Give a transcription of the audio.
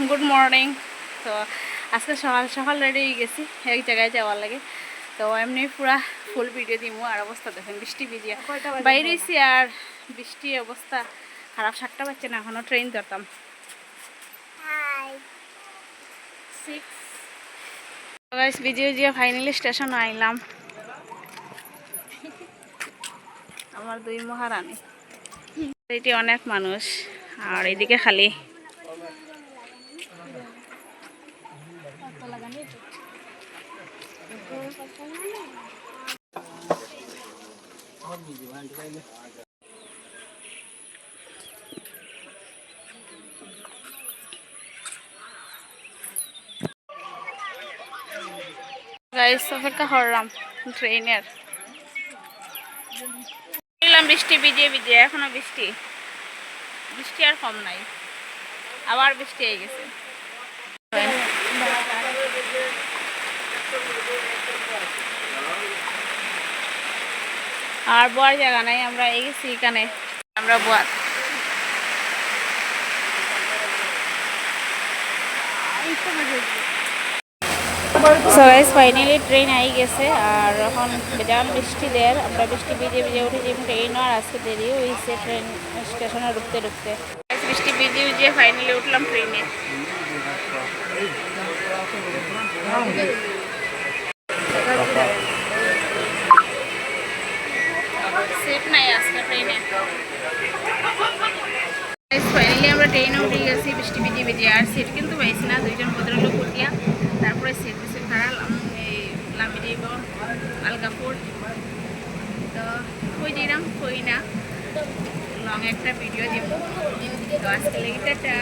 Good morning. তো আজকে সকাল সকাল রেডি হয়ে গেছি এক জায়গায় যাওয়ার লাগে। তো এমনি পুরা ফুল ভিডিও দিমু। আর অবস্থা দেখেন বৃষ্টি ভিজিয়া বাইরে হয়েছি আর বৃষ্টি অবস্থা খারাপ। 7টা বাজছে না, এখনও ট্রেন ধরতাম। ভিজিয়ে ভিজিয়ে ফাইনালি স্টেশন আইলাম। আমার দুই মহারানী, এটি অনেক মানুষ আর এদিকে খালি। গাইস অপেক্ষা করলাম ট্রেনের। বৃষ্টি ভিজিয়ে ভিজিয়ে এখনো বৃষ্টি বৃষ্টি আর কম নাই, আবার বৃষ্টি হয়ে গেছে। আর বোয়ার জায়গা নাই, আমরা এই গেছি এখানে, আমরা Boer. So guys finally train I গেছে আর এখন বেজান বৃষ্টি দেয়। আমরা বৃষ্টি ভিজে ভিজে উঠেছি ট্রেনও, আর আজকে দেরি হয়েছে ট্রেন স্টেশনে ঢুকতে ঢুকতে। বৃষ্টি ভিজে ভিজে ফাইনালি উঠলাম ট্রেনে। সিট নাই আজকে ট্রেনে। ফাইনালি আমরা ট্রেনে উঠে গেছি বৃষ্টি ভিজে ভিজে, আর সিট কিন্তু পাইছি না। দুইজন ভদ্রলোক উঠিয়া তারপরে সিট সিট খারাপ লামি দিব আলগাপুর। তো কই দিলাম কই না লং একটা ভিডিও দিব। তো আজকে লেগে টাটা।